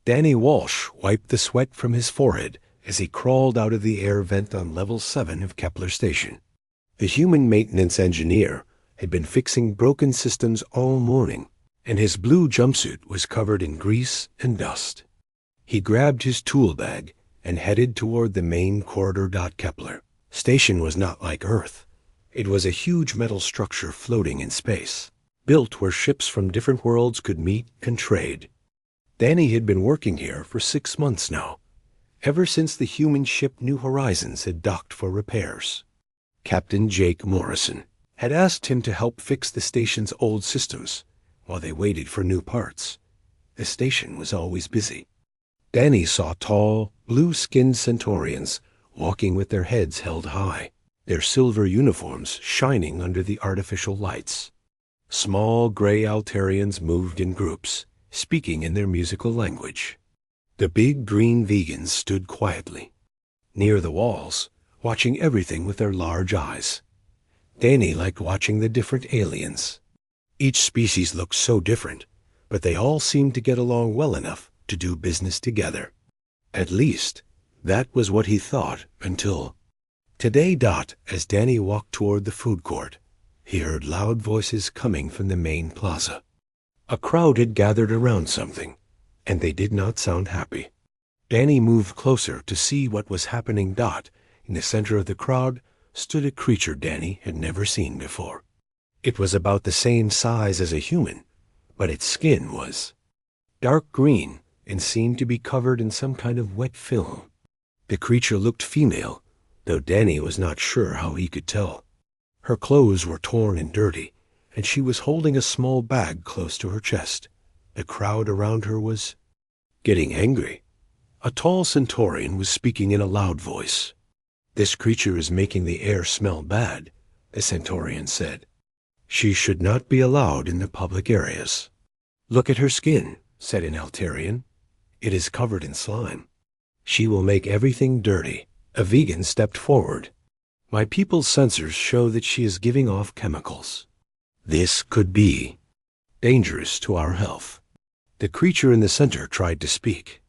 Danny Walsh wiped the sweat from his forehead as he crawled out of the air vent on level 7 of Kepler Station. The human maintenance engineer had been fixing broken systems all morning, and his blue jumpsuit was covered in grease and dust. He grabbed his tool bag and headed toward the main corridor. Kepler Station was not like Earth. It was a huge metal structure floating in space, built where ships from different worlds could meet and trade. Danny had been working here for 6 months now, ever since the human ship New Horizons had docked for repairs. Captain Jake Morrison had asked him to help fix the station's old systems while they waited for new parts. The station was always busy. Danny saw tall, blue-skinned Centaurians walking with their heads held high, their silver uniforms shining under the artificial lights. Small gray Altarians moved in groups, speaking in their musical language. The big green vegans stood quietly, near the walls, watching everything with their large eyes. Danny liked watching the different aliens. Each species looked so different, but they all seemed to get along well enough to do business together. At least, that was what he thought until today. As Danny walked toward the food court, he heard loud voices coming from the main plaza. A crowd had gathered around something, and they did not sound happy. Danny moved closer to see what was happening. In the center of the crowd stood a creature Danny had never seen before. It was about the same size as a human, but its skin was dark green and seemed to be covered in some kind of wet film. The creature looked female, though Danny was not sure how he could tell. Her clothes were torn and dirty, and she was holding a small bag close to her chest. The crowd around her was getting angry. A tall Centaurian was speaking in a loud voice. "This creature is making the air smell bad," the Centaurian said. "She should not be allowed in the public areas." "Look at her skin," said an Altarian. "It is covered in slime. She will make everything dirty." A vegan stepped forward. "My people's sensors show that she is giving off chemicals. This could be dangerous to our health." The creature in the center tried to speak.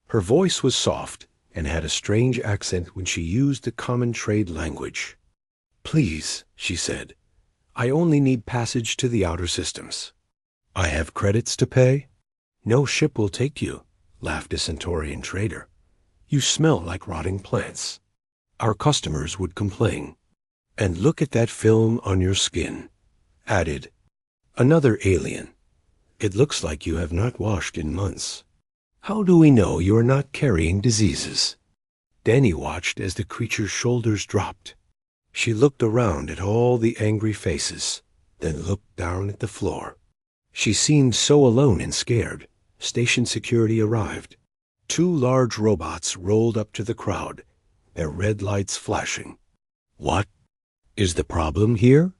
Her voice was soft and had a strange accent when she used the common trade language. "Please," she said, "I only need passage to the outer systems." "I have credits to pay?" "No ship will take you," laughed a Centaurian trader. "You smell like rotting plants. Our customers would complain." "And look at that film on your skin," added another alien. "It looks like you have not washed in months. How do we know you are not carrying diseases?" Danny watched as the creature's shoulders dropped. She looked around at all the angry faces, then looked down at the floor. She seemed so alone and scared. Station security arrived. 2 large robots rolled up to the crowd, their red lights flashing. "What is the problem here?"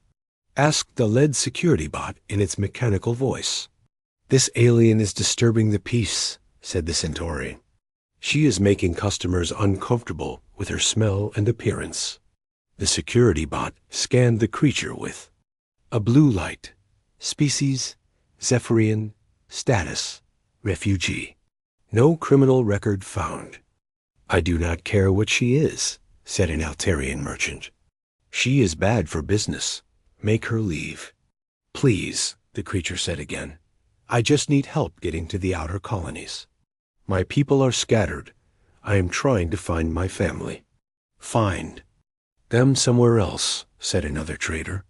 asked the lead security bot in its mechanical voice. "This alien is disturbing the peace," said the Centaurian. "She is making customers uncomfortable with her smell and appearance." The security bot scanned the creature with a blue light. Species, Zephyrian. Status, refugee. No criminal record found. "I do not care what she is," said an Altarian merchant. "She is bad for business. Make her leave." "Please," the creature said again. "I just need help getting to the outer colonies. My people are scattered. I am trying to find my family." "Find them somewhere else," said another trader.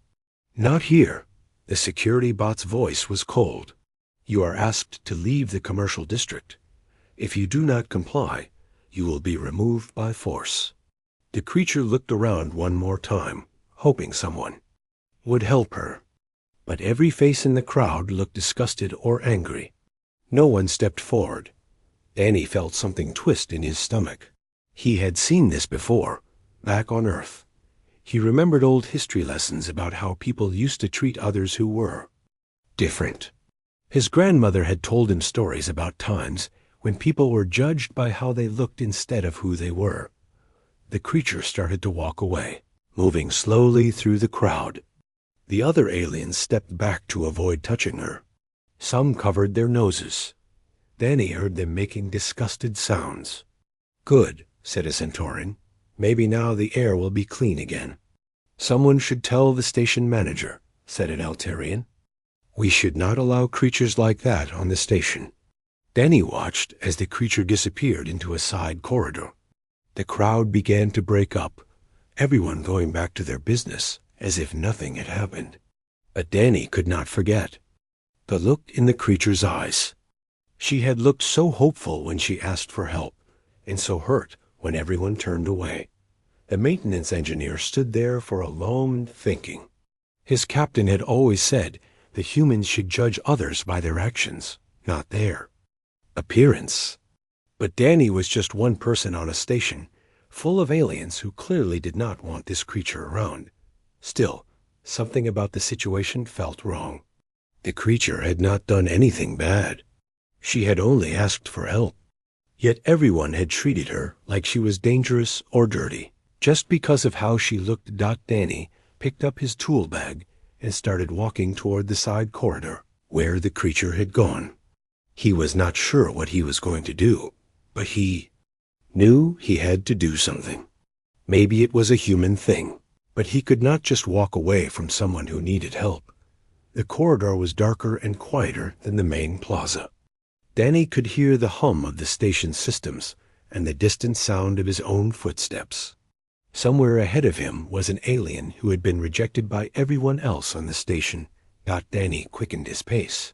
"Not here." The security bot's voice was cold. "You are asked to leave the commercial district. If you do not comply, you will be removed by force." The creature looked around one more time, hoping someone would help her. But every face in the crowd looked disgusted or angry. No one stepped forward. Danny felt something twist in his stomach. He had seen this before, back on Earth. He remembered old history lessons about how people used to treat others who were different. His grandmother had told him stories about times when people were judged by how they looked instead of who they were. The creature started to walk away, moving slowly through the crowd. The other aliens stepped back to avoid touching her. Some covered their noses. Danny heard them making disgusted sounds. "Good," said a Centaurian. "Maybe now the air will be clean again." "Someone should tell the station manager," said an Altarian. "We should not allow creatures like that on the station." Danny watched as the creature disappeared into a side corridor. The crowd began to break up, everyone going back to their business as if nothing had happened. But Danny could not forget the look in the creature's eyes. She had looked so hopeful when she asked for help, and so hurt when everyone turned away. The maintenance engineer stood there for a moment thinking. His captain had always said that humans should judge others by their actions, not their appearance. But Danny was just one person on a station, full of aliens who clearly did not want this creature around. Still, something about the situation felt wrong. The creature had not done anything bad. She had only asked for help. Yet everyone had treated her like she was dangerous or dirty, just because of how she looked. Danny picked up his tool bag and started walking toward the side corridor where the creature had gone. He was not sure what he was going to do, but he knew he had to do something. Maybe it was a human thing, but he could not just walk away from someone who needed help. The corridor was darker and quieter than the main plaza. Danny could hear the hum of the station's systems and the distant sound of his own footsteps. Somewhere ahead of him was an alien who had been rejected by everyone else on the station. Danny quickened his pace.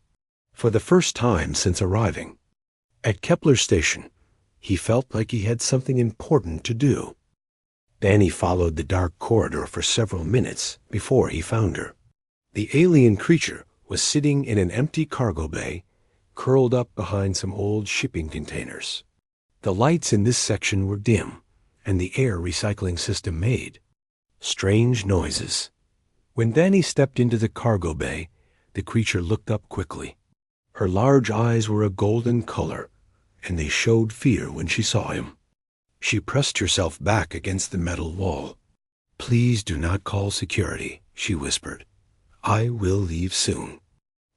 For the first time since arriving at Kepler Station, he felt like he had something important to do. Danny followed the dark corridor for several minutes before he found her. The alien creature was sitting in an empty cargo bay, curled up behind some old shipping containers. The lights in this section were dim, and the air recycling system made strange noises. When Danny stepped into the cargo bay, the creature looked up quickly. Her large eyes were a golden color, and they showed fear when she saw him. She pressed herself back against the metal wall. "Please do not call security," she whispered. "I will leave soon."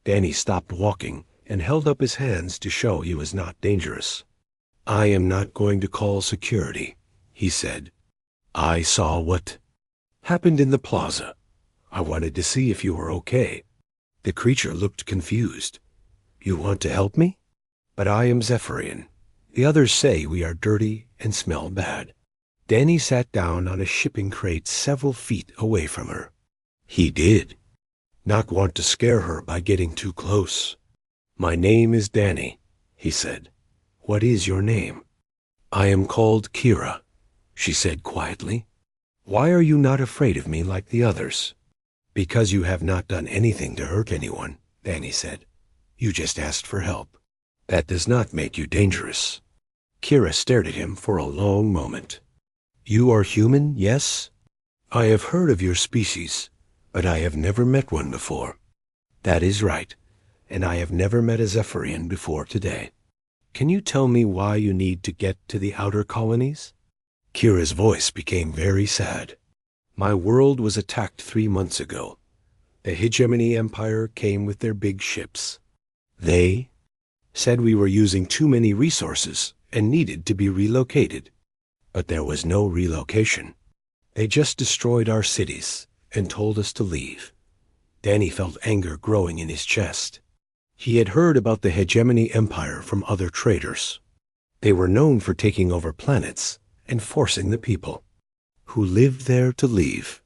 Danny stopped walking and held up his hands to show he was not dangerous. "I am not going to call security," he said. "I saw what happened in the plaza. I wanted to see if you were okay." The creature looked confused. "You want to help me? But I am Zephyrian. The others say we are dirty and smell bad." Danny sat down on a shipping crate several feet away from her. He did not want to scare her by getting too close. "My name is Danny," he said. "What is your name?" "I am called Kira," she said quietly. "Why are you not afraid of me like the others?" "Because you have not done anything to hurt anyone," Danny said. "You just asked for help. That does not make you dangerous." Kira stared at him for a long moment. "You are human, yes? I have heard of your species, but I have never met one before." "That is right, and I have never met a Zephyrian before today. Can you tell me why you need to get to the outer colonies?" Kira's voice became very sad. "My world was attacked 3 months ago. The Hegemony Empire came with their big ships. They said we were using too many resources and needed to be relocated. But there was no relocation. They just destroyed our cities and told us to leave." Danny felt anger growing in his chest. He had heard about the Hegemony Empire from other traders. They were known for taking over planets and forcing the people who lived there to leave.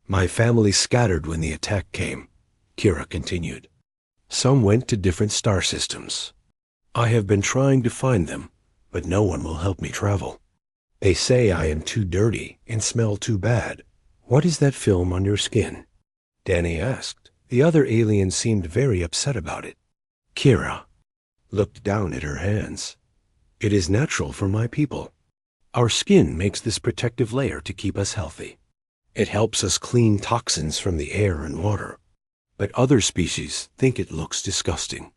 "My family scattered when the attack came," Kira continued. "Some went to different star systems. I have been trying to find them, but no one will help me travel. They say I am too dirty and smell too bad." "What is that film on your skin?" Danny asked. The other alien seemed very upset about it. Kira looked down at her hands. "It is natural for my people. Our skin makes this protective layer to keep us healthy. It helps us clean toxins from the air and water. But other species think it looks disgusting."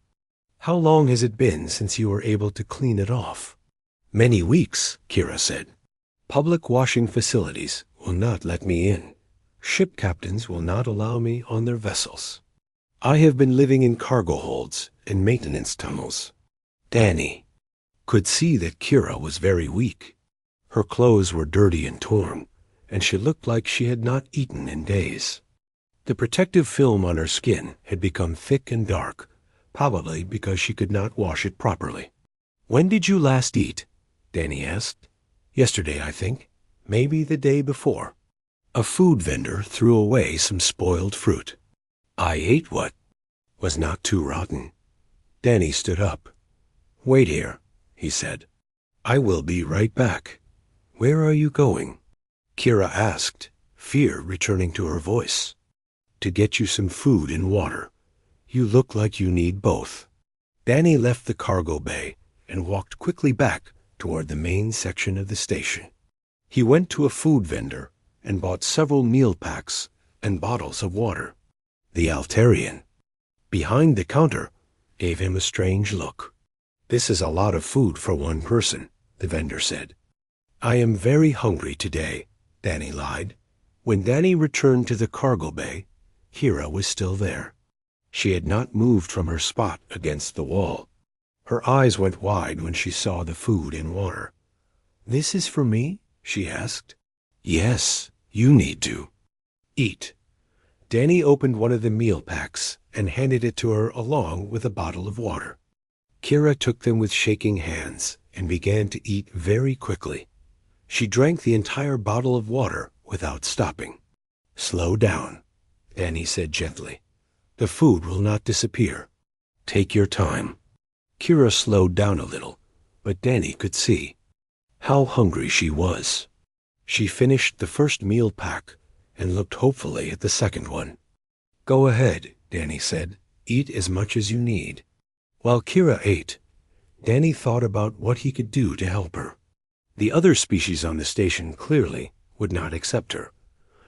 "How long has it been since you were able to clean it off?" "Many weeks," Kira said. "Public washing facilities will not let me in. Ship captains will not allow me on their vessels. I have been living in cargo holds and maintenance tunnels. Danny could see that Kira was very weak. Her clothes were dirty and torn, and she looked like she had not eaten in days. The protective film on her skin had become thick and dark, probably because she could not wash it properly. "When did you last eat?" Danny asked. "Yesterday, I think. Maybe the day before." A food vendor threw away some spoiled fruit. "I ate what was not too rotten." Danny stood up. "Wait here," he said. "I will be right back." "Where are you going?" Kira asked, fear returning to her voice. "To get you some food and water. You look like you need both." Danny left the cargo bay and walked quickly back toward the main section of the station. He went to a food vendor and bought several meal packs and bottles of water. The Altarian, behind the counter, gave him a strange look. "This is a lot of food for one person," the vendor said. "I am very hungry today," Danny lied. When Danny returned to the cargo bay, Kira was still there. She had not moved from her spot against the wall. Her eyes went wide when she saw the food and water. "This is for me?" she asked. "Yes, you need to. Eat." Danny opened one of the meal packs and handed it to her along with a bottle of water. Kira took them with shaking hands and began to eat very quickly. She drank the entire bottle of water without stopping. "Slow down," Danny said gently. "The food will not disappear. Take your time." Kira slowed down a little, but Danny could see how hungry she was. She finished the first meal pack and looked hopefully at the second one. "Go ahead," Danny said. "Eat as much as you need." While Kira ate, Danny thought about what he could do to help her. The other species on the station clearly would not accept her,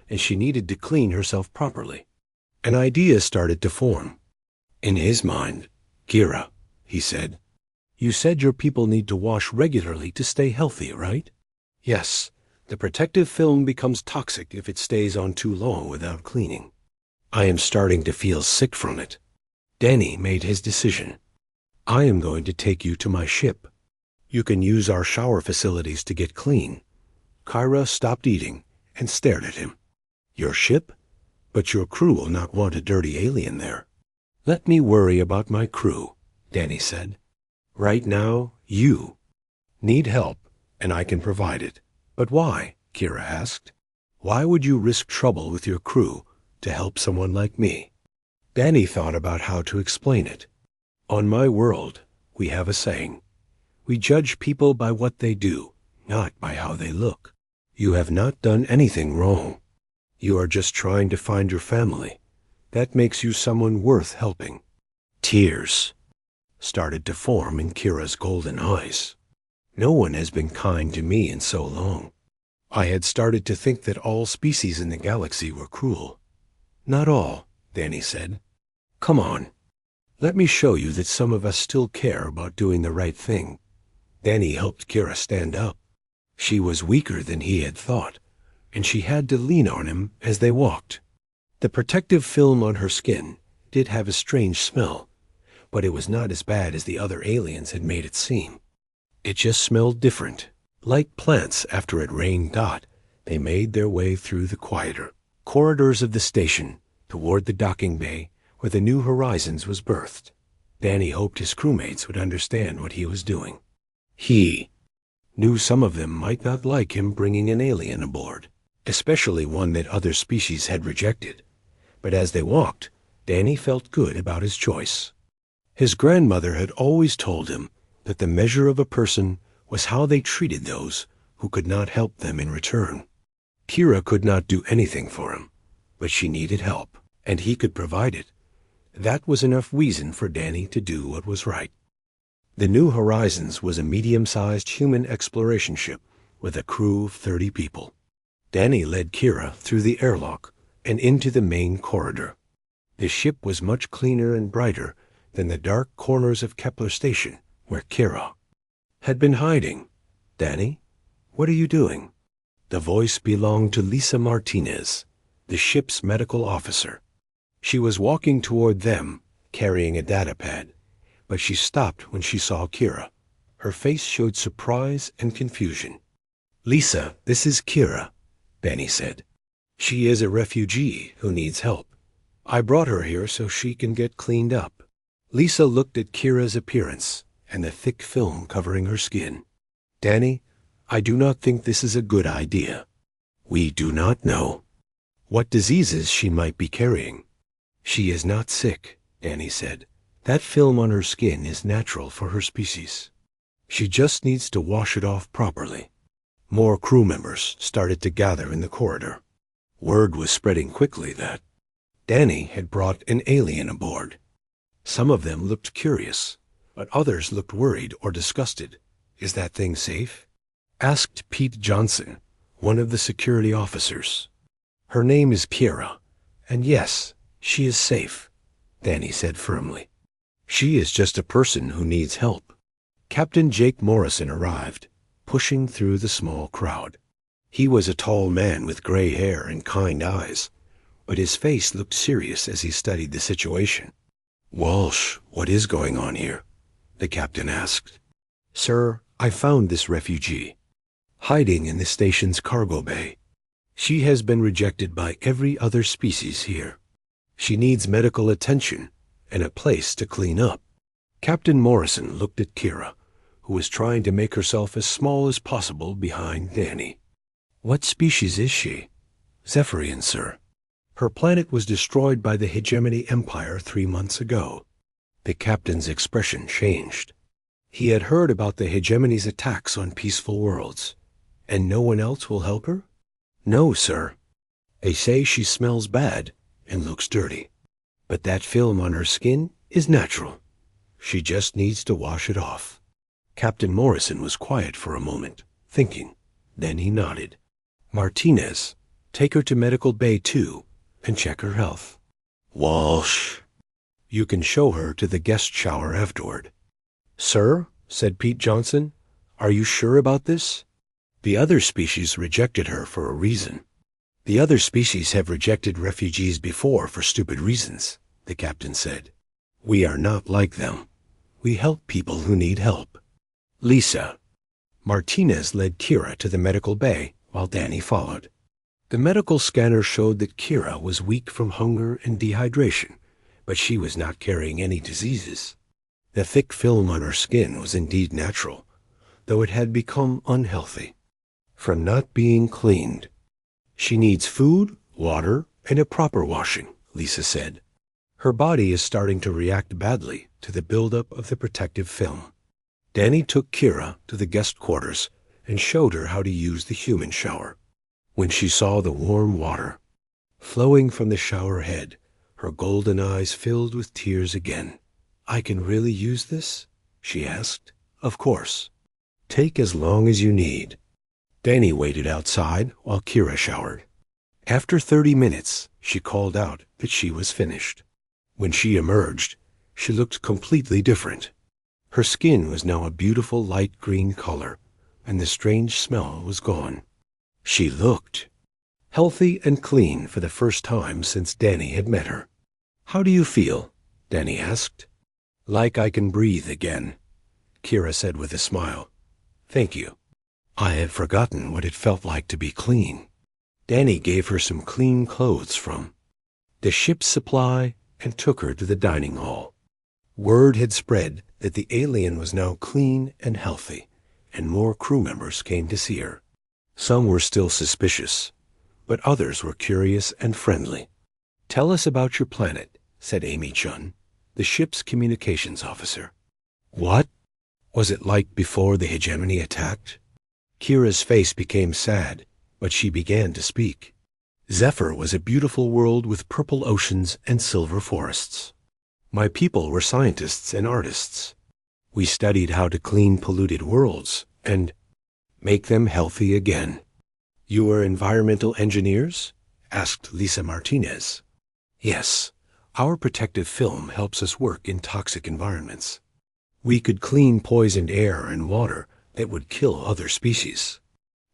and she needed to clean herself properly. An idea started to form. In his mind, "Kira," he said, "you said your people need to wash regularly to stay healthy, right?" "Yes. The protective film becomes toxic if it stays on too long without cleaning. I am starting to feel sick from it." Danny made his decision. "I am going to take you to my ship. You can use our shower facilities to get clean." Kira stopped eating and stared at him. "Your ship? But your crew will not want a dirty alien there." "Let me worry about my crew," Danny said. "Right now, you need help, and I can provide it." "But why?" Kira asked. "Why would you risk trouble with your crew to help someone like me?" Danny thought about how to explain it. "On my world, we have a saying. We judge people by what they do, not by how they look. You have not done anything wrong. You are just trying to find your family. That makes you someone worth helping." Tears started to form in Kira's golden eyes. No one has been kind to me in so long. I had started to think that all species in the galaxy were cruel. "Not all," Danny said. "Come on. Let me show you that some of us still care about doing the right thing." Danny helped Kira stand up. She was weaker than he had thought, and she had to lean on him as they walked. The protective film on her skin did have a strange smell, but it was not as bad as the other aliens had made it seem. It just smelled different. Like plants after it rained. They made their way through the quieter corridors of the station toward the docking bay where the New Horizons was birthed. Danny hoped his crewmates would understand what he was doing. He knew some of them might not like him bringing an alien aboard, especially one that other species had rejected. But as they walked, Danny felt good about his choice. His grandmother had always told him that the measure of a person was how they treated those who could not help them in return. Kira could not do anything for him, but she needed help, and he could provide it. That was enough reason for Danny to do what was right. The New Horizons was a medium-sized human exploration ship with a crew of 30 people. Danny led Kira through the airlock and into the main corridor. The ship was much cleaner and brighter than the dark corners of Kepler Station, where Kira had been hiding. "Danny, what are you doing?" The voice belonged to Lisa Martinez, the ship's medical officer. She was walking toward them, carrying a data pad, but she stopped when she saw Kira. Her face showed surprise and confusion. "Lisa, this is Kira," Danny said. "She is a refugee who needs help. I brought her here so she can get cleaned up." Lisa looked at Kira's appearance and the thick film covering her skin. "Danny, I do not think this is a good idea. We do not know what diseases she might be carrying." "She is not sick," Danny said. "That film on her skin is natural for her species. She just needs to wash it off properly." More crew members started to gather in the corridor. Word was spreading quickly that Danny had brought an alien aboard. Some of them looked curious, but others looked worried or disgusted. "Is that thing safe?" asked Pete Johnson, one of the security officers. "Her name is Kira, and yes, she is safe," Danny said firmly. "She is just a person who needs help." Captain Jake Morrison arrived, pushing through the small crowd. He was a tall man with gray hair and kind eyes, but his face looked serious as he studied the situation. "Walsh, what is going on here?" the captain asked. "Sir, I found this refugee hiding in the station's cargo bay. She has been rejected by every other species here. She needs medical attention and a place to clean up." Captain Morrison looked at Kira, who was trying to make herself as small as possible behind Danny. "What species is she?" "Zephyrian, sir. Her planet was destroyed by the Hegemony Empire 3 months ago." The captain's expression changed. He had heard about the Hegemony's attacks on peaceful worlds. "And no one else will help her?" "No, sir. They say she smells bad and looks dirty. But that film on her skin is natural. She just needs to wash it off." Captain Morrison was quiet for a moment, thinking. Then he nodded. "Martinez, take her to Medical Bay 2 and check her health." "Walsh." "You can show her to the guest shower afterward." "Sir," said Pete Johnson, "are you sure about this? The other species rejected her for a reason." "The other species have rejected refugees before for stupid reasons," the captain said. "We are not like them. We help people who need help." "Lisa." Martinez led Kira to the medical bay while Danny followed. The medical scanner showed that Kira was weak from hunger and dehydration, but she was not carrying any diseases. The thick film on her skin was indeed natural, though it had become unhealthy from not being cleaned. "She needs food, water, and a proper washing," Lisa said. "Her body is starting to react badly to the buildup of the protective film." Danny took Kira to the guest quarters and showed her how to use the human shower. When she saw the warm water flowing from the shower head, her golden eyes filled with tears again. "I can really use this?" she asked. "Of course. Take as long as you need." Danny waited outside while Kira showered. After 30 minutes, she called out that she was finished. When she emerged, she looked completely different. Her skin was now a beautiful light green color, and the strange smell was gone. She looked healthy and clean for the first time since Danny had met her. "How do you feel?" Danny asked. "Like I can breathe again," Kira said with a smile. "Thank you. I had forgotten what it felt like to be clean." Danny gave her some clean clothes from the ship's supply and took her to the dining hall. Word had spread that the alien was now clean and healthy, and more crew members came to see her. Some were still suspicious, but others were curious and friendly. "Tell us about your planet," said Amy Chun, the ship's communications officer. "What was it like before the Hegemony attacked?" Kira's face became sad, but she began to speak. "Zephyr was a beautiful world with purple oceans and silver forests. My people were scientists and artists. We studied how to clean polluted worlds and make them healthy again." "You were environmental engineers?" asked Lisa Martinez. "Yes. Our protective film helps us work in toxic environments. We could clean poisoned air and water that would kill other species.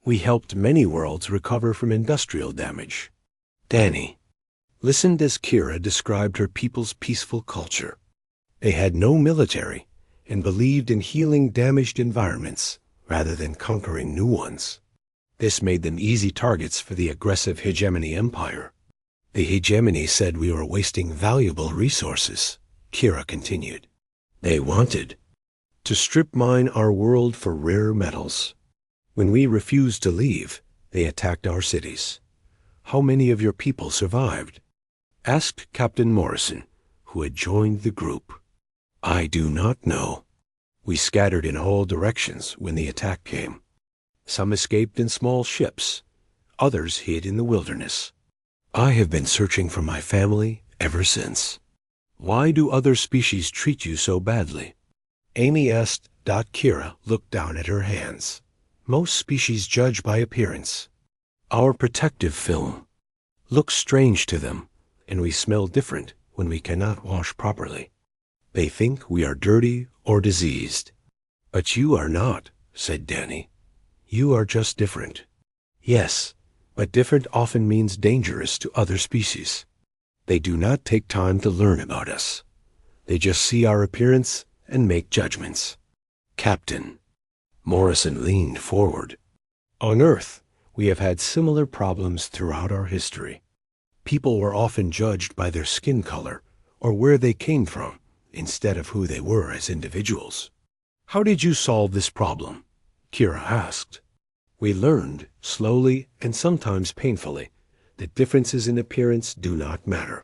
We helped many worlds recover from industrial damage." Danny listened as Kira described her people's peaceful culture. They had no military and believed in healing damaged environments rather than conquering new ones. This made them easy targets for the aggressive Hegemony Empire. The Hegemony said we were wasting valuable resources, Kira continued. They wanted to strip mine our world for rare metals. When we refused to leave, they attacked our cities. How many of your people survived? Asked Captain Morrison, who had joined the group. I do not know. We scattered in all directions when the attack came. Some escaped in small ships. Others hid in the wilderness. I have been searching for my family ever since. Why do other species treat you so badly? Amy asked. Kira looked down at her hands. Most species judge by appearance. Our protective film looks strange to them, and we smell different when we cannot wash properly. They think we are dirty or diseased. But you are not, said Danny. You are just different. Yes, but different often means dangerous to other species. They do not take time to learn about us. They just see our appearance and make judgments. Captain. Morrison leaned forward. On Earth, we have had similar problems throughout our history. People were often judged by their skin color or where they came from instead of who they were as individuals. How did you solve this problem? Kira asked. We learned, slowly and sometimes painfully, that differences in appearance do not matter.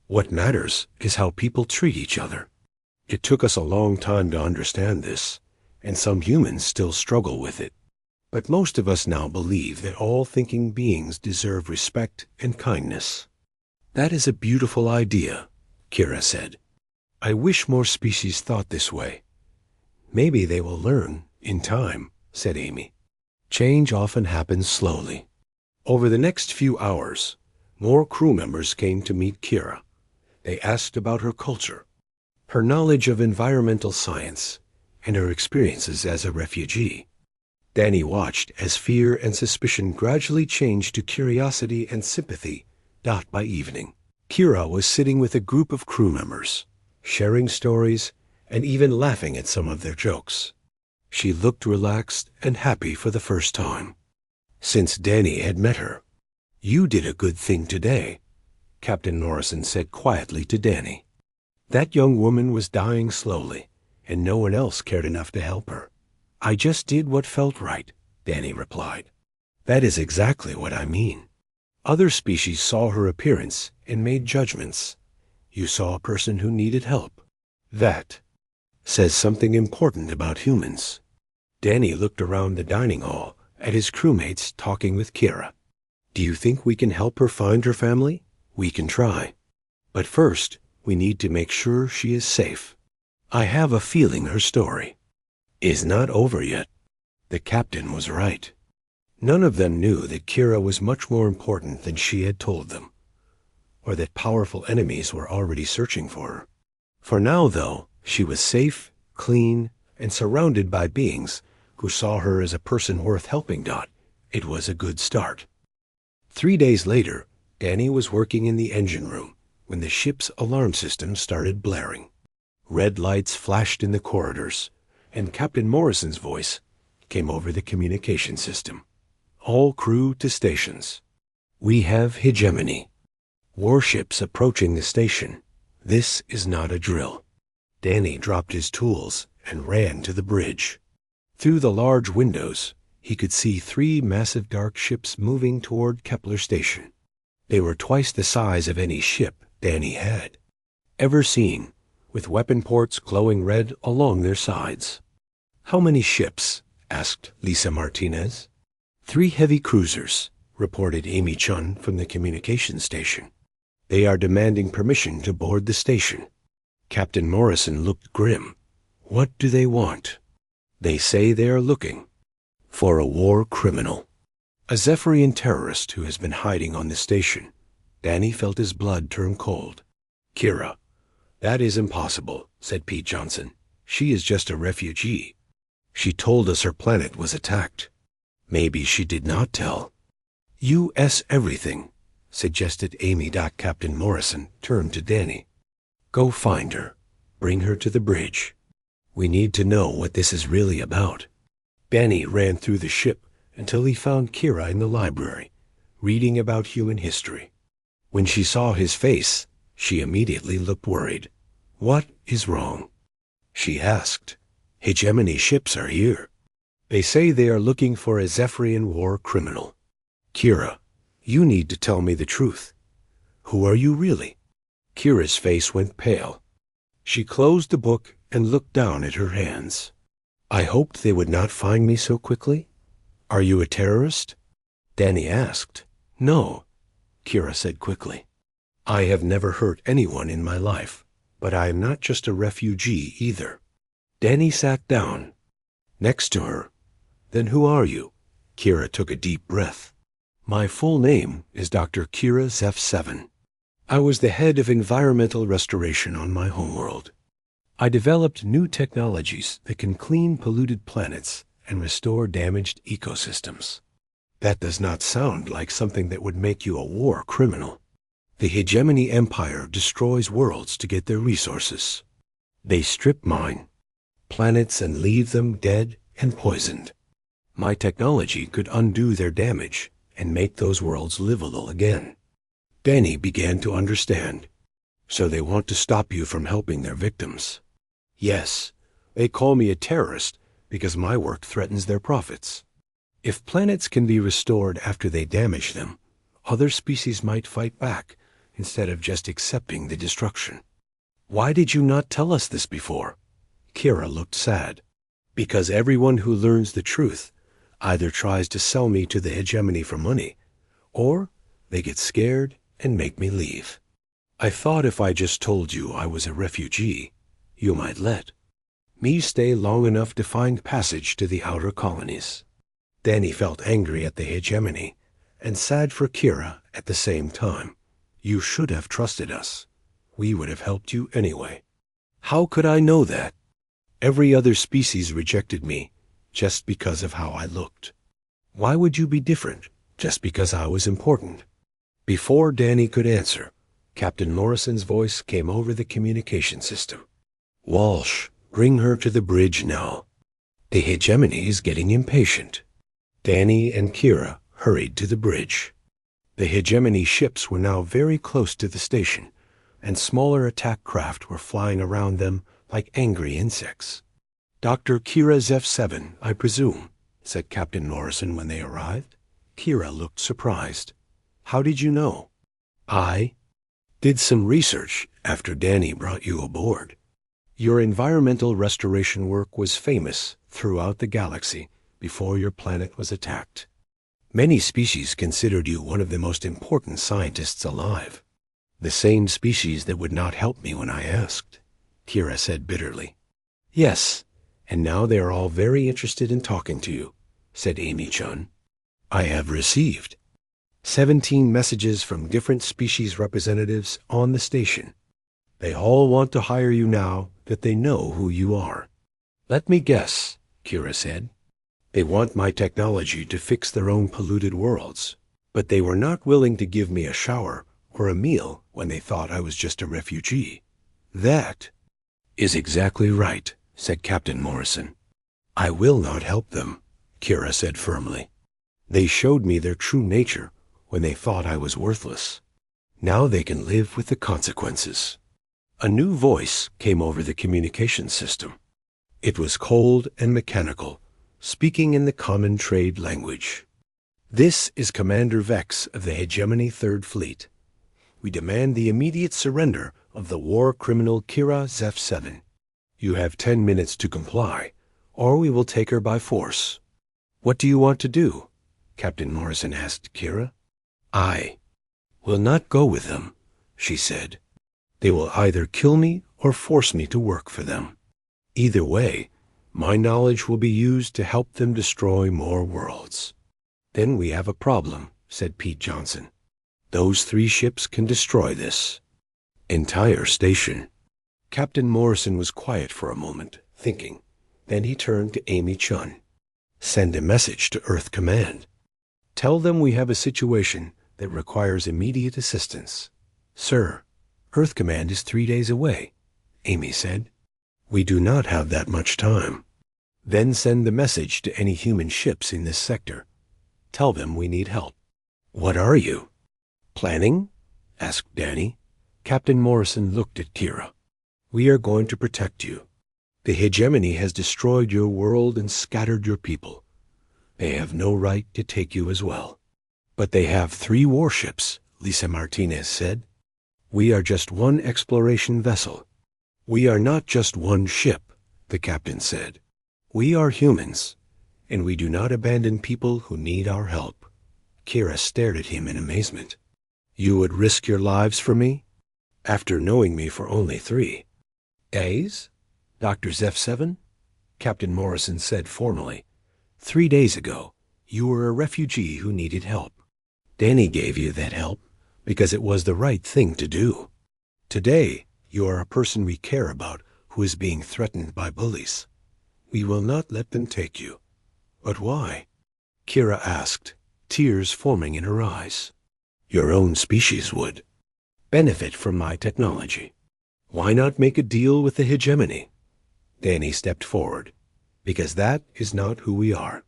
What matters is how people treat each other. It took us a long time to understand this, and some humans still struggle with it. But most of us now believe that all thinking beings deserve respect and kindness. That is a beautiful idea, Kira said. I wish more species thought this way. Maybe they will learn in time, said Amy. Change often happens slowly. Over the next few hours, more crew members came to meet Kira. They asked about her culture, her knowledge of environmental science, and her experiences as a refugee. Danny watched as fear and suspicion gradually changed to curiosity and sympathy. By evening, Kira was sitting with a group of crew members, sharing stories and even laughing at some of their jokes. She looked relaxed and happy for the first time since Danny had met her. You did a good thing today, Captain Morrison said quietly to Danny. That young woman was dying slowly, and no one else cared enough to help her. I just did what felt right, Danny replied. That is exactly what I mean. Other species saw her appearance and made judgments. You saw a person who needed help. That says something important about humans. Danny looked around the dining hall at his crewmates talking with Kira. Do you think we can help her find her family? We can try. But first, we need to make sure she is safe. I have a feeling her story is not over yet. The captain was right. None of them knew that Kira was much more important than she had told them, or that powerful enemies were already searching for her. For now, though, she was safe, clean, and surrounded by beings who saw her as a person worth helping. It was a good start. 3 days later, Danny was working in the engine room when the ship's alarm system started blaring. Red lights flashed in the corridors, and Captain Morrison's voice came over the communication system. All crew to stations. We have hegemony. Warships approaching the station. This is not a drill. Danny dropped his tools and ran to the bridge. Through the large windows, he could see 3 massive dark ships moving toward Kepler Station. They were twice the size of any ship Danny had ever seen, with weapon ports glowing red along their sides. How many ships? Asked Lisa Martinez. 3 heavy cruisers, reported Amy Chun from the communication station. They are demanding permission to board the station. Captain Morrison looked grim. What do they want? They say they are looking for a war criminal, a Zephyrian terrorist who has been hiding on the station. Danny felt his blood turn cold. Kira. That is impossible, said Pete Johnson. She is just a refugee. She told us her planet was attacked. Maybe she did not tell. U.S. everything, suggested Amy. Captain Morrison turned to Danny. Go find her. Bring her to the bridge. We need to know what this is really about. Danny ran through the ship until he found Kira in the library, reading about human history. When she saw his face, she immediately looked worried. "What is wrong?" she asked. "Hegemony ships are here. They say they are looking for a Zephyrian war criminal. Kira, you need to tell me the truth. Who are you really?" Kira's face went pale. She closed the book and looked down at her hands. "I hoped they would not find me so quickly. Are you a terrorist?" Danny asked. "No," Kira said quickly. "I have never hurt anyone in my life, but I am not just a refugee either." Danny sat down next to her. "Then who are you?" Kira took a deep breath. "My full name is Dr. Kira Zef7. I was the head of environmental restoration on my homeworld. I developed new technologies that can clean polluted planets and restore damaged ecosystems." "That does not sound like something that would make you a war criminal." "The Hegemony Empire destroys worlds to get their resources. They strip mine planets and leave them dead and poisoned. My technology could undo their damage and make those worlds livable again." Danny began to understand. "So they want to stop you from helping their victims?" "Yes. They call me a terrorist because my work threatens their profits. If planets can be restored after they damage them, other species might fight back instead of just accepting the destruction." "Why did you not tell us this before?" Kira looked sad. "Because everyone who learns the truth either tries to sell me to the hegemony for money, or they get scared and make me leave. I thought if I just told you I was a refugee, you might let me stay long enough to find passage to the outer colonies." Danny felt angry at the hegemony and sad for Kira at the same time. "You should have trusted us. We would have helped you anyway." "How could I know that? Every other species rejected me just because of how I looked. Why would you be different just because I was important?" Before Danny could answer, Captain Morrison's voice came over the communication system. "Walsh, bring her to the bridge now. The hegemony is getting impatient." Danny and Kira hurried to the bridge. The hegemony ships were now very close to the station, and smaller attack craft were flying around them like angry insects. "Dr. Kira Zef7, I presume," said Captain Morrison when they arrived. Kira looked surprised. "How did you know?" "I did some research after Danny brought you aboard. Your environmental restoration work was famous throughout the galaxy before your planet was attacked. Many species considered you one of the most important scientists alive. The same species that would not help me when I asked," Kira said bitterly. "Yes, and now they are all very interested in talking to you," said Amy-chan. "I have received 17 messages from different species representatives on the station. They all want to hire you now that they know who you are." "Let me guess," Kira said. "They want my technology to fix their own polluted worlds, but they were not willing to give me a shower or a meal when they thought I was just a refugee." "That is exactly right," said Captain Morrison. "I will not help them," Kira said firmly. "They showed me their true nature when they thought I was worthless. Now they can live with the consequences." A new voice came over the communication system. It was cold and mechanical, speaking in the common trade language. "This is Commander Vex of the Hegemony Third Fleet. We demand the immediate surrender of the war criminal Kira Zef7. You have 10 minutes to comply, or we will take her by force." "What do you want to do?" Captain Morrison asked Kira. "I will not go with them," she said. "They will either kill me or force me to work for them. Either way, my knowledge will be used to help them destroy more worlds." "Then we have a problem," said Pete Johnson. "Those 3 ships can destroy this entire station." Captain Morrison was quiet for a moment, thinking. Then he turned to Amy-chan. "Send a message to Earth Command. Tell them we have a situation that requires immediate assistance." "Sir, Earth Command is 3 days away," Amy said. We do not have that much time. Then send the message to any human ships in this sector. Tell them we need help. What are you? Planning? Asked Danny. Captain Morrison looked at Kira. We are going to protect you. The hegemony has destroyed your world and scattered your people. They have no right to take you as well. But they have 3 warships, Lisa Martinez said. We are just one exploration vessel. We are not just one ship, the captain said. We are humans, and we do not abandon people who need our help. Kira stared at him in amazement. You would risk your lives for me? After knowing me for only 3 days? Dr. F7? Captain Morrison said formally. 3 days ago, you were a refugee who needed help. Danny gave you that help because it was the right thing to do. Today, you are a person we care about who is being threatened by bullies. We will not let them take you. But why? Kira asked, tears forming in her eyes. Your own species would benefit from my technology. Why not make a deal with the hegemony? Danny stepped forward. Because that is not who we are.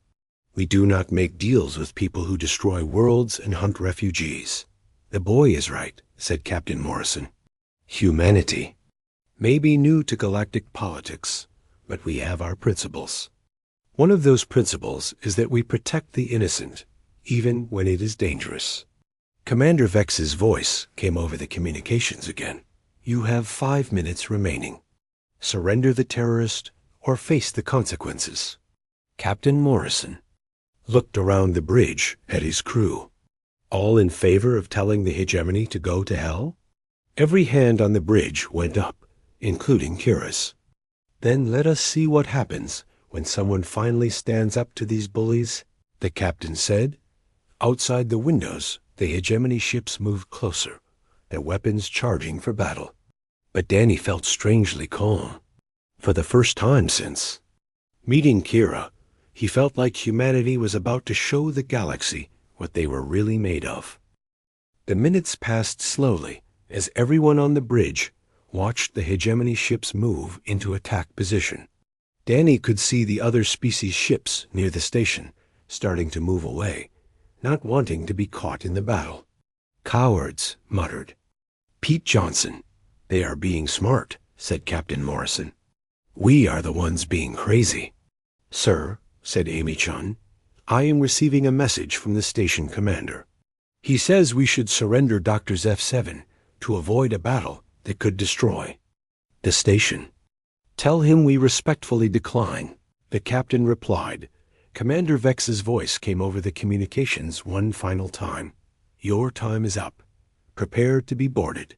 We do not make deals with people who destroy worlds and hunt refugees. The boy is right, said Captain Morrison. Humanity may be new to galactic politics, but we have our principles. One of those principles is that we protect the innocent, even when it is dangerous. Commander Vex's voice came over the communications again. You have 5 minutes remaining. Surrender the terrorist or face the consequences. Captain Morrison looked around the bridge at his crew. All in favor of telling the hegemony to go to hell? Every hand on the bridge went up, including Kira's. Then let us see what happens when someone finally stands up to these bullies, the captain said. Outside the windows, the hegemony ships moved closer, their weapons charging for battle. But Danny felt strangely calm. For the first time since meeting Kira, he felt like humanity was about to show the galaxy what they were really made of. The minutes passed slowly as everyone on the bridge watched the hegemony ships move into attack position. Danny could see the other species ships near the station starting to move away, not wanting to be caught in the battle. Cowards, muttered Pete Johnson. They are being smart, said Captain Morrison. We are the ones being crazy. Sir, said Amy Chun, I am receiving a message from the station commander. He says we should surrender Dr. F7 to avoid a battle that could destroy the station. Tell him we respectfully decline, the captain replied. Commander Vex's voice came over the communications one final time. Your time is up. Prepare to be boarded.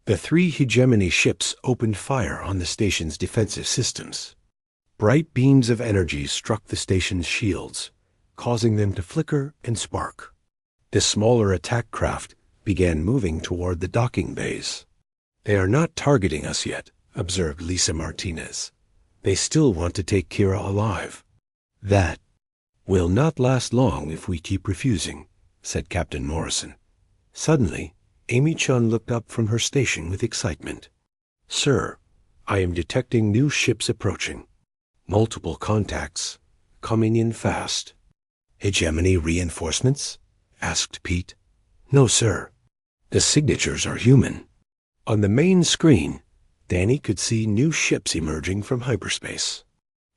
The 3 hegemony ships opened fire on the station's defensive systems. Bright beams of energy struck the station's shields, causing them to flicker and spark. The smaller attack craft began moving toward the docking bays. They are not targeting us yet, observed Lisa Martinez. They still want to take Kira alive. That will not last long if we keep refusing, said Captain Morrison. Suddenly, Amy Chun looked up from her station with excitement. Sir, I am detecting new ships approaching. Multiple contacts, coming in fast. Hegemony reinforcements? Asked Pete. No, sir. The signatures are human. On the main screen, Danny could see new ships emerging from hyperspace.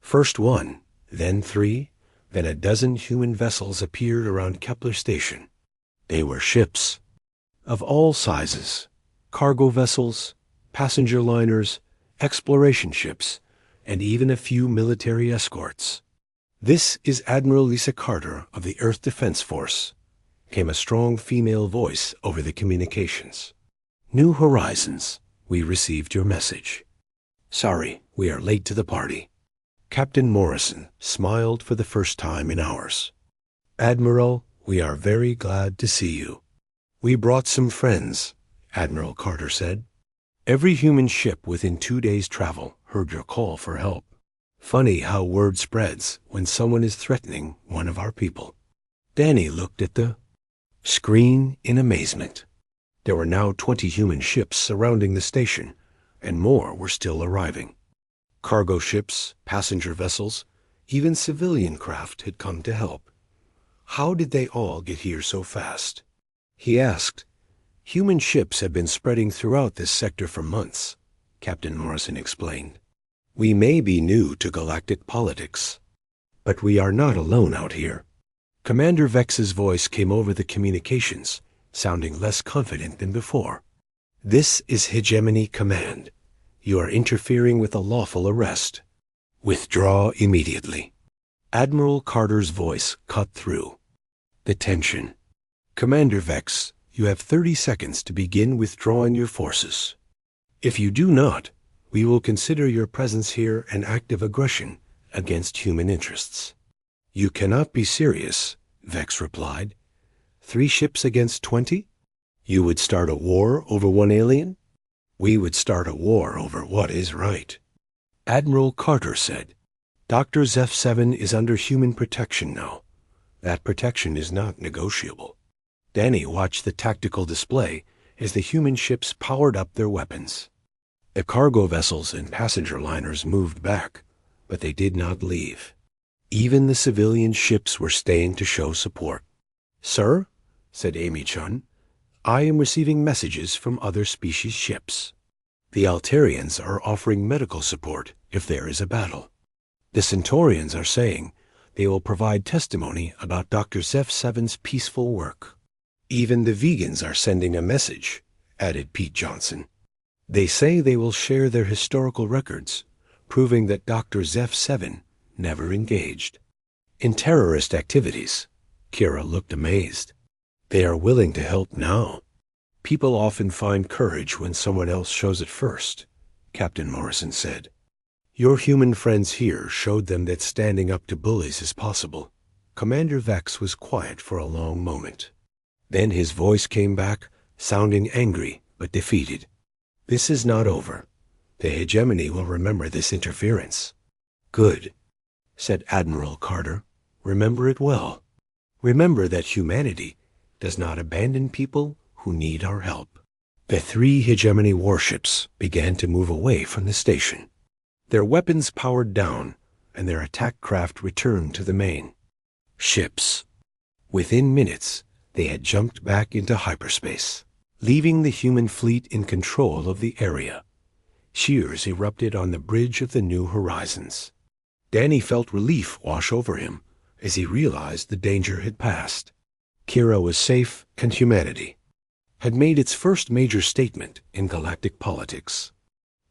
First 1, then 3, then a dozen human vessels appeared around Kepler Station. They were ships of all sizes, cargo vessels, passenger liners, exploration ships, and even a few military escorts. This is Admiral Lisa Carter of the Earth Defense Force, came a strong female voice over the communications. New Horizons, we received your message. Sorry, we are late to the party. Captain Morrison smiled for the first time in hours. Admiral, we are very glad to see you. We brought some friends, Admiral Carter said. Every human ship within 2 days' travel heard your call for help. Funny how word spreads when someone is threatening one of our people. Danny looked at the screen in amazement. There were now 20 human ships surrounding the station, and more were still arriving. Cargo ships, passenger vessels, even civilian craft had come to help. How did they all get here so fast? He asked. Human ships have been spreading throughout this sector for months, Captain Morrison explained. We may be new to galactic politics, but we are not alone out here. Commander Vex's voice came over the communications, sounding less confident than before. This is Hegemony Command. You are interfering with a lawful arrest. Withdraw immediately. Admiral Carter's voice cut through the tension. Commander Vex, you have 30 seconds to begin withdrawing your forces. If you do not, we will consider your presence here an act of aggression against human interests. You cannot be serious, Vex replied. 3 ships against 20? You would start a war over one alien? We would start a war over what is right. Admiral Carter said, Dr. Zeph-7 is under human protection now. That protection is not negotiable. Danny watched the tactical display as the human ships powered up their weapons. The cargo vessels and passenger liners moved back, but they did not leave. Even the civilian ships were staying to show support. Sir, said Amy Chun, I am receiving messages from other species ships. The Altarians are offering medical support if there is a battle. The Centaurians are saying they will provide testimony about Dr. Zeph-7's peaceful work. Even the vegans are sending a message, added Pete Johnson. They say they will share their historical records, proving that Dr. Zeph-7 never engaged in terrorist activities. Kira looked amazed. They are willing to help now. People often find courage when someone else shows it first, Captain Morrison said. Your human friends here showed them that standing up to bullies is possible. Commander Vex was quiet for a long moment. Then his voice came back, sounding angry but defeated. This is not over. The hegemony will remember this interference. Good, said Admiral Carter. Remember it well. Remember that humanity does not abandon people who need our help. The 3 hegemony warships began to move away from the station. Their weapons powered down, and their attack craft returned to the main ships. Within minutes, they had jumped back into hyperspace, leaving the human fleet in control of the area. Cheers erupted on the bridge of the New Horizons. Danny felt relief wash over him as he realized the danger had passed. Kira was safe, and humanity had made its first major statement in galactic politics.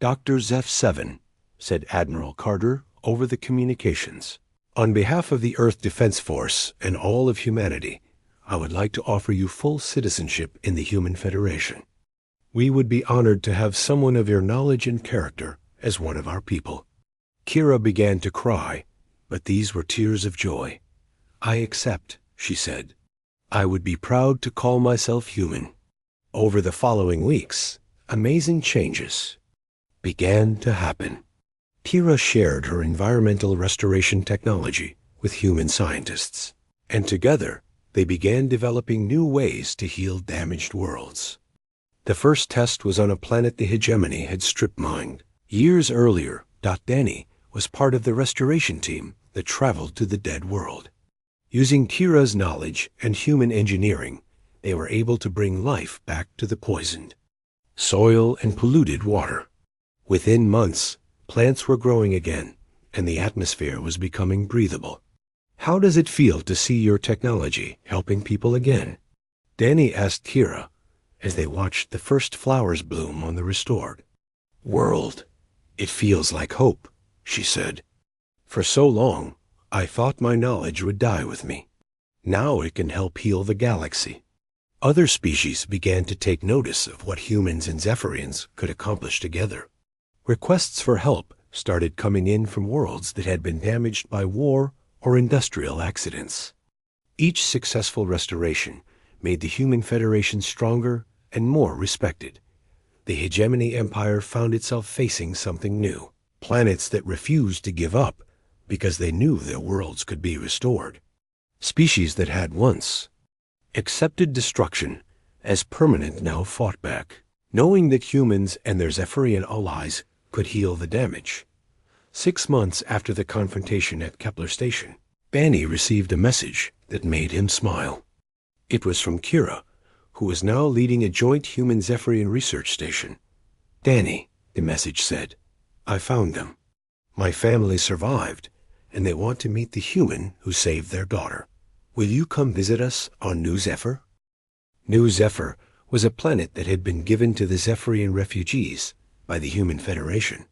Dr. Zeph-7, said Admiral Carter over the communications. On behalf of the Earth Defense Force and all of humanity, I would like to offer you full citizenship in the Human Federation. We would be honored to have someone of your knowledge and character as one of our people. Kira began to cry, but these were tears of joy. I accept, she said. I would be proud to call myself human. Over the following weeks, amazing changes began to happen. Kira shared her environmental restoration technology with human scientists, and together they began developing new ways to heal damaged worlds. The first test was on a planet the hegemony had strip-mined. Years earlier, Danny was part of the restoration team that traveled to the dead world. Using Kira's knowledge and human engineering, they were able to bring life back to the poisoned soil and polluted water. Within months, plants were growing again, and the atmosphere was becoming breathable. How does it feel to see your technology helping people again? Danny asked Kira as they watched the first flowers bloom on the restored world. It feels like hope, she said. For so long, I thought my knowledge would die with me. Now it can help heal the galaxy. Other species began to take notice of what humans and Zephyrians could accomplish together. Requests for help started coming in from worlds that had been damaged by war or industrial accidents. Each successful restoration made the Human Federation stronger and more respected. The Hegemony Empire found itself facing something new, planets that refused to give up because they knew their worlds could be restored. Species that had once accepted destruction as permanent now fought back, knowing that humans and their Zephyrian allies could heal the damage. 6 months after the confrontation at Kepler Station, Danny received a message that made him smile. It was from Kira, who was now leading a joint human Zephyrian research station. "Danny," the message said, "I found them. My family survived, and they want to meet the human who saved their daughter. Will you come visit us on New Zephyr?" New Zephyr was a planet that had been given to the Zephyrian refugees by the Human Federation.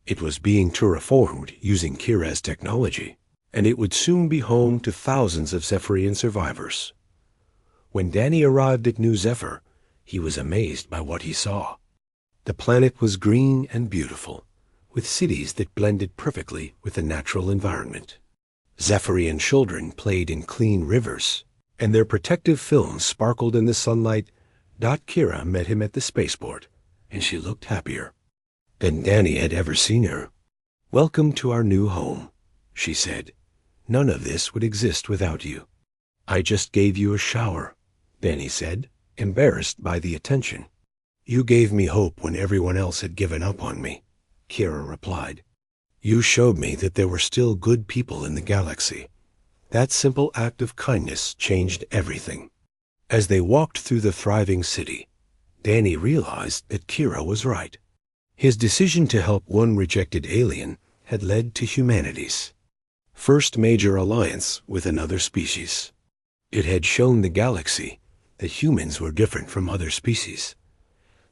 It was being terraformed using Kira's technology, and it would soon be home to thousands of Zephyrian survivors. When Danny arrived at New Zephyr, he was amazed by what he saw. The planet was green and beautiful, with cities that blended perfectly with the natural environment. Zephyrian children played in clean rivers, and their protective films sparkled in the sunlight. Kira met him at the spaceport, and she looked happier than Danny had ever seen her. "Welcome to our new home," she said. "None of this would exist without you." "I just gave you a shower," Danny said, embarrassed by the attention. "You gave me hope when everyone else had given up on me," Kira replied. "You showed me that there were still good people in the galaxy. That simple act of kindness changed everything." As they walked through the thriving city, Danny realized that Kira was right. His decision to help one rejected alien had led to humanity's first major alliance with another species. It had shown the galaxy that humans were different from other species,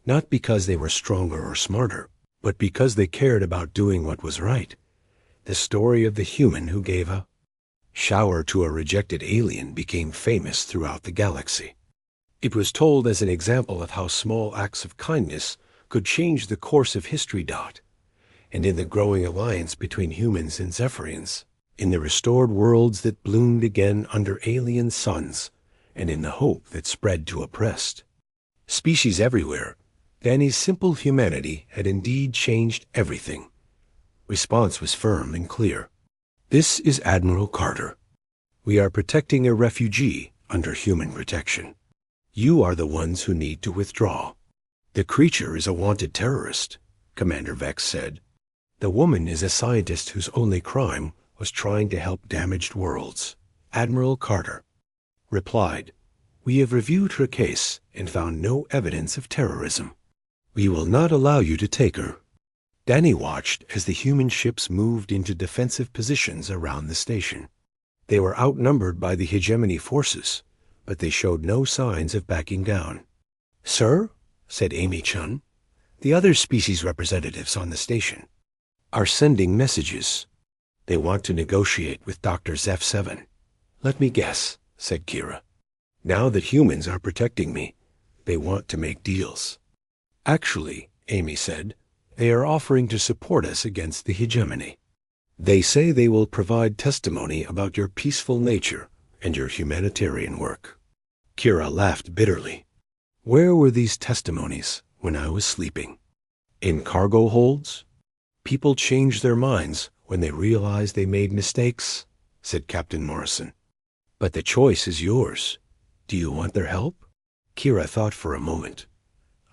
not because they were stronger or smarter, but because they cared about doing what was right. The story of the human who gave a shower to a rejected alien became famous throughout the galaxy. It was told as an example of how small acts of kindness could change the course of history. And in the growing alliance between humans and Zephyrians, in the restored worlds that bloomed again under alien suns, and in the hope that spread to oppressed species everywhere, Danny's simple humanity had indeed changed everything. Response was firm and clear. "This is Admiral Carter. We are protecting a refugee under human protection. You are the ones who need to withdraw." "The creature is a wanted terrorist," Commander Vex said. "The woman is a scientist whose only crime was trying to help damaged worlds." Admiral Carter replied, "We have reviewed her case and found no evidence of terrorism. We will not allow you to take her." Danny watched as the human ships moved into defensive positions around the station. They were outnumbered by the hegemony forces, but they showed no signs of backing down. "Sir," said Amy Chun, "the other species representatives on the station are sending messages. They want to negotiate with Dr. Zeph-7. "Let me guess," said Kira. "Now that humans are protecting me, they want to make deals." "Actually," Amy said, "they are offering to support us against the hegemony. They say they will provide testimony about your peaceful nature and your humanitarian work." Kira laughed bitterly. "Where were these testimonies when I was sleeping? In cargo holds? People change their minds when they realize they made mistakes," said Captain Morrison. "But the choice is yours. Do you want their help?" Kira thought for a moment.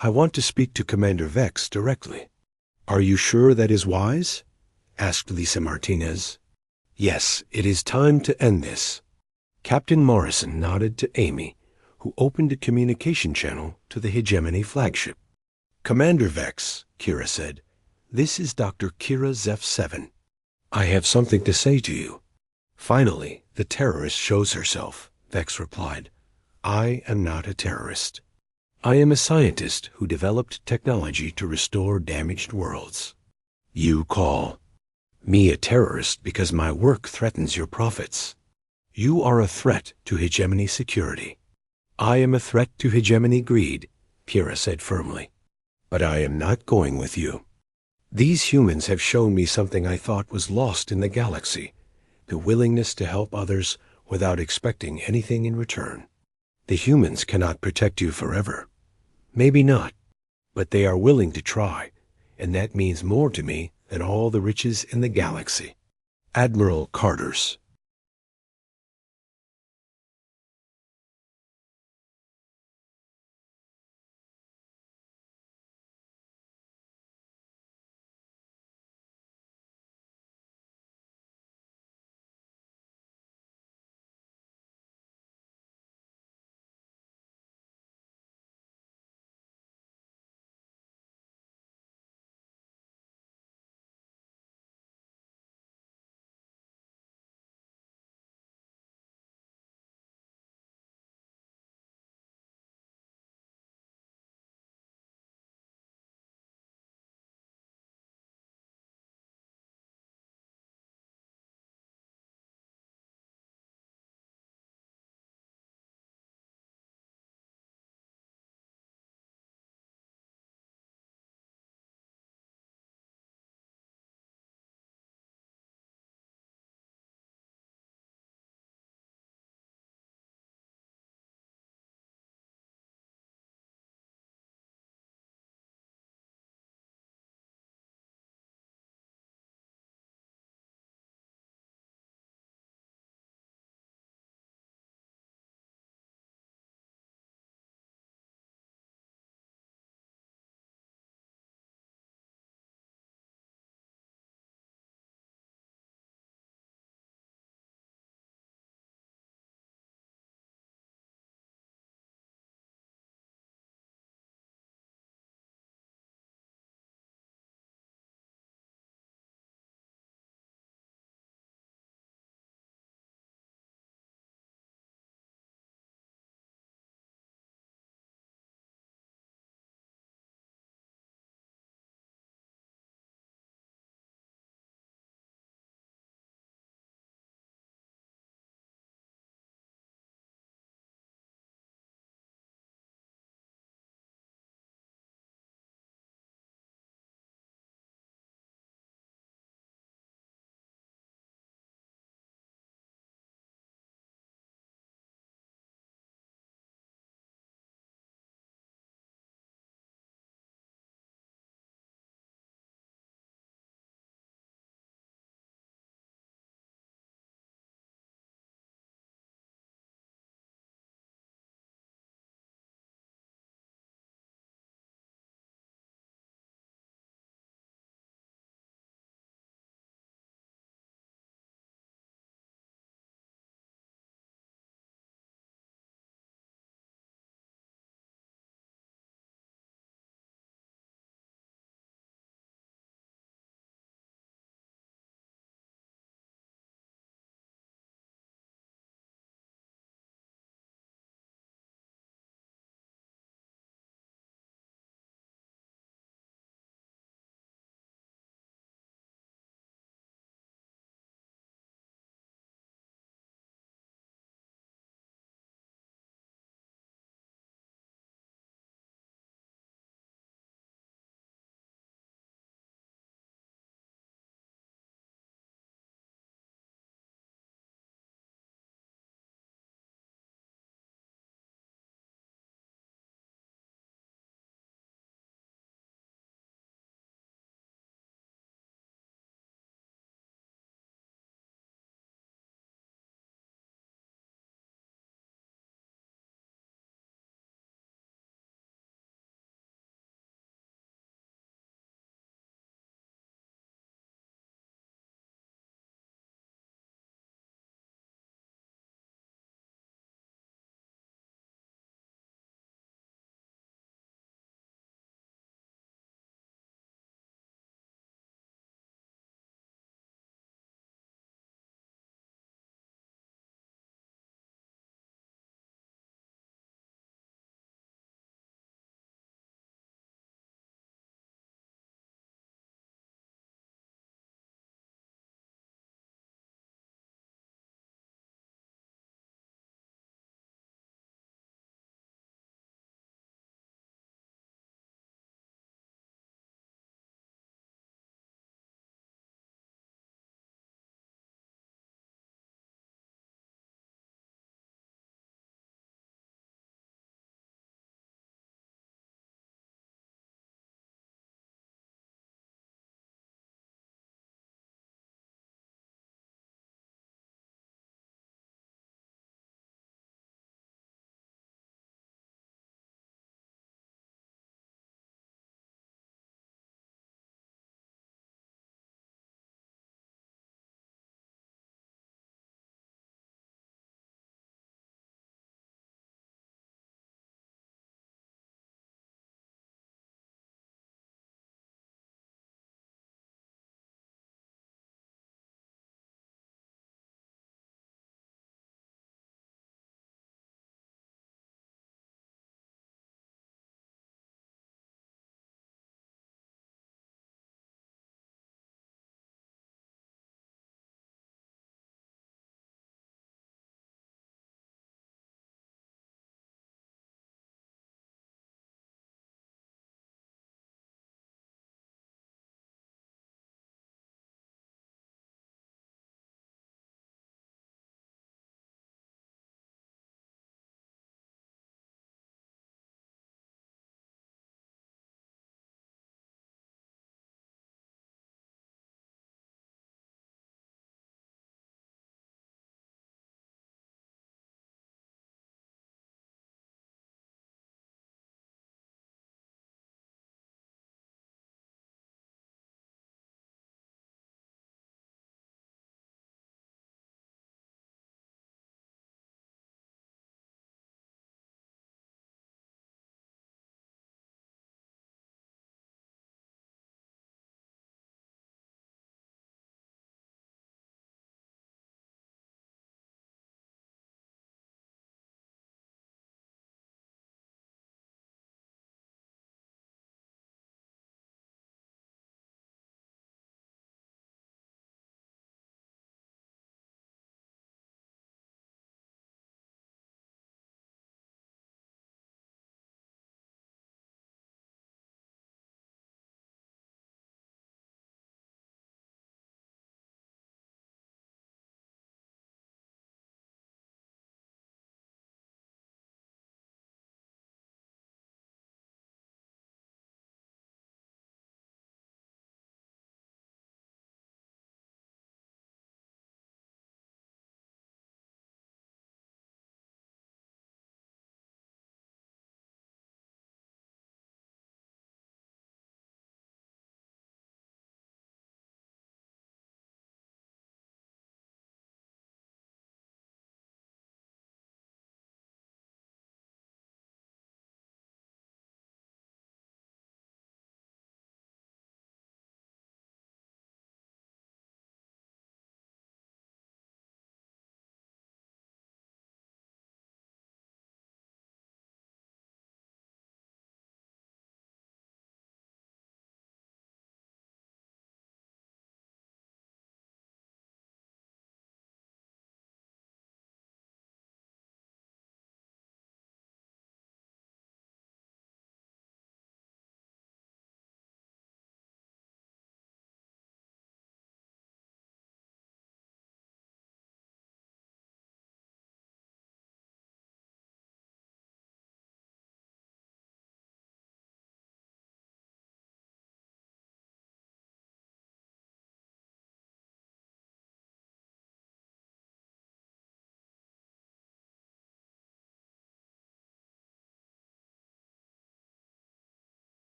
"I want to speak to Commander Vex directly." "Are you sure that is wise?" asked Lisa Martinez. "Yes, it is time to end this." Captain Morrison nodded to Amy, who opened a communication channel to the hegemony flagship. "Commander Vex," Kira said, "this is Dr. Kira Zeph-7. I have something to say to you." "Finally, the terrorist shows herself," Vex replied. "I am not a terrorist. I am a scientist who developed technology to restore damaged worlds. You call me a terrorist because my work threatens your profits. You are a threat to hegemony security. I am a threat to hegemony greed," Kira said firmly. "But I am not going with you. These humans have shown me something I thought was lost in the galaxy, the willingness to help others without expecting anything in return. The humans cannot protect you forever. Maybe not, but they are willing to try, and that means more to me than all the riches in the galaxy." Admiral Carter's